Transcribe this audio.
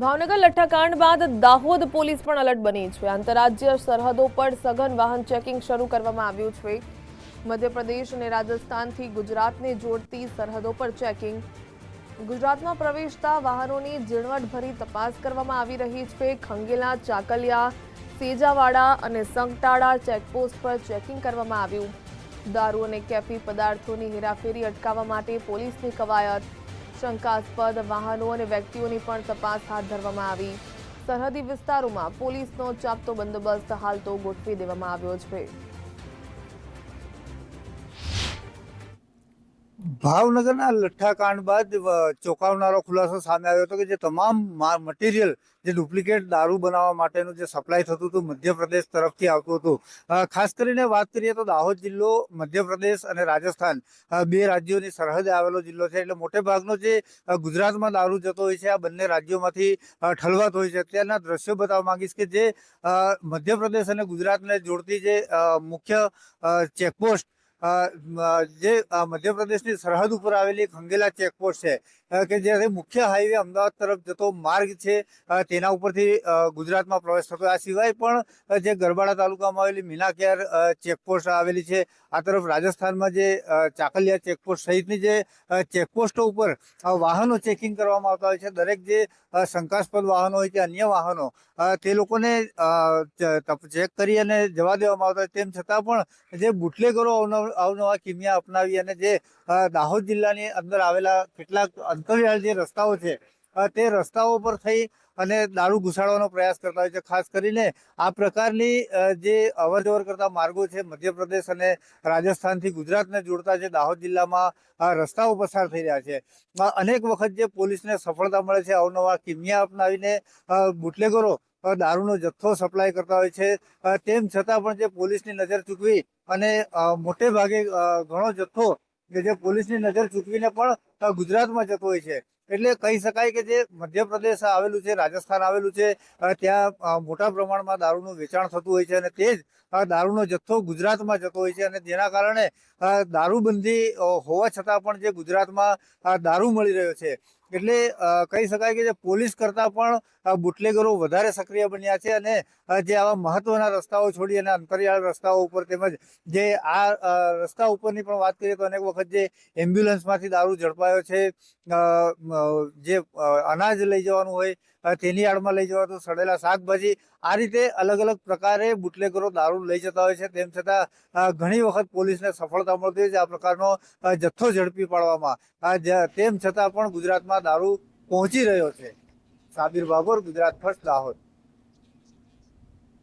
ભાવનગર લઠ્ઠાકાંડ બાદ દાહોદ પોલીસ પણ એલર્ટ બની છે। આંતરરાજ્ય સરહદો પર સઘન વાહન ચેકિંગ શરૂ કરવામાં આવ્યું છે। મધ્યપ્રદેશ અને રાજસ્થાનથી ગુજરાતને જોડતી સરહદો પર ચેકિંગ। ગુજરાતમાં પ્રવેશતા વાહનોની ઝીણવટભરી તપાસ કરવામાં આવી રહી છે। ખંગેલા, ચાકલિયા, સેજાવાડા અને સંગટાળા ચેકપોસ્ટ પર ચેકિંગ કરવામાં આવ્યું। દારૂ અને કેફી પદાર્થોની હેરાફેરી અટકાવવા માટે પોલીસની કવાયત। શંકાસ્પદ વાહનો અને વ્યક્તિઓની પણ તપાસ હાથ ધરવામાં આવી। સરહદી વિસ્તારોમાં પોલીસનો ચાપતો બંદોબસ્ત હાલ તો ગોઠવી દેવામાં આવ્યો છે। ભાવનગરના લઠ્ઠાકાંડ બાદ ચોંકાવનારો ખુલાસો સામે આવ્યો હતો કે જે તમામ મટીરિયલ જે ડુપ્લિકેટ દારૂ બનાવવા માટેનું જે સપ્લાય થતું હતું મધ્યપ્રદેશ તરફથી આવતું હતું। ખાસ કરીને વાત કરીએ તો દાહોદ જિલ્લો મધ્યપ્રદેશ અને રાજસ્થાન બે રાજ્યોની સરહદે આવેલો જિલ્લો છે, એટલે મોટે ભાગનો જે ગુજરાતમાં દારૂ જતો હોય છે આ બંને રાજ્યોમાંથી ઠલવાતો હોય છે। અત્યારના દ્રશ્યો બતાવવા માંગીશ કે જે મધ્યપ્રદેશ અને ગુજરાતને જોડતી જે મુખ્ય ચેકપોસ્ટ જે મધ્યપ્રદેશની સરહદ ઉપર આવેલી ખંગેલા ચેકપોસ્ટ છે કે જે મુખ્ય હાઈવે અમદાવાદ તરફ જતો માર્ગ છે તેના ઉપરથી ગુજરાતમાં પ્રવેશ થતો। આ સિવાય પણ જે ગરબાડા તાલુકામાં આવેલી મીનાકેર ચેકપોસ્ટ આવેલી છે, આ તરફ રાજસ્થાનમાં જે ચાકલિયા ચેકપોસ્ટ સહિતની જે ચેકપોસ્ટો ઉપર વાહનો ચેકિંગ કરવામાં આવતા હોય છે। દરેક જે શંકાસ્પદ વાહનો હોય કે અન્ય વાહનો તે લોકોને ચેક કરી અને જવા દેવામાં આવતા હોય। તેમ છતાં પણ જે બુટલેગરો અવનવા કિમિયા અપનાવી અને જે દાહોદ જિલ્લાની અંદર આવેલા કેટલાક અંતરિયાળ જે રસ્તાઓ છે તે રસ્તાઓ પર થઈ અને દારૂ ઘુસાડવાનો પ્રયાસ કરતા હોય છે। ખાસ કરીને આ પ્રકારની જે અવરજવર કરતા માર્ગો છે મધ્યપ્રદેશ અને રાજસ્થાનથી ગુજરાતને જોડતા જે દાહોદ જિલ્લામાં રસ્તાઓ પસાર થઈ રહ્યા છે। અનેક વખત જે પોલીસને સફળતા મળે છે અવનવા કિમિયા અપનાવીને બુટલેગરો દારૂનો જથ્થો સપ્લાય કરતા હોય છે। તેમ છતાં પણ જે પોલીસની નજર ચૂકવી અને મોટે ભાગે ઘણો જથ્થો કે જે પોલીસની નજર ચૂકવીને પણ ગુજરાતમાં જતો હોય છે। એટલે કહી શકાય કે જે મધ્યપ્રદેશ આવેલું છે, રાજસ્થાન આવેલું છે, ત્યાં મોટા પ્રમાણમાં દારૂનું વેચાણ થતું હોય છે અને તે જ દારૂનો જથ્થો ગુજરાતમાં જતો હોય છે અને જેના કારણે દારૂબંધી હોવા છતાં પણ જે ગુજરાતમાં દારૂ મળી રહ્યો છે। એટલે કહી શકાય કે જે પોલીસ કરતાં પણ બુટલેગરો વધારે સક્રિય બન્યા છે અને જે આવા મહત્વના રસ્તાઓ છોડી અને અંતરિયાળ રસ્તાઓ ઉપર તેમજ જે આ રસ્તા ઉપરની પણ વાત કરીએ તો અનેક વખત જે એમ્બ્યુલન્સમાંથી દારૂ ઝડપાયો છે, જે અનાજ લઈ જવાનું હોય તેની આડમાં લઈ જવાતું સડેલા શાકભાજી, આ રીતે અલગ અલગ પ્રકારે બુટલેગરો દારૂ લઈ જતા હોય છે। તેમ છતાં ઘણી વખત પોલીસને સફળતા મળતી હોય છે આ પ્રકારનો જથ્થો ઝડપી પાડવામાં। તેમ છતાં પણ ગુજરાતમાં દારૂ પહોંચી રહ્યો છે। સાબિર બાબર, ગુજરાત ફર્સ્ટ, દાહોદ।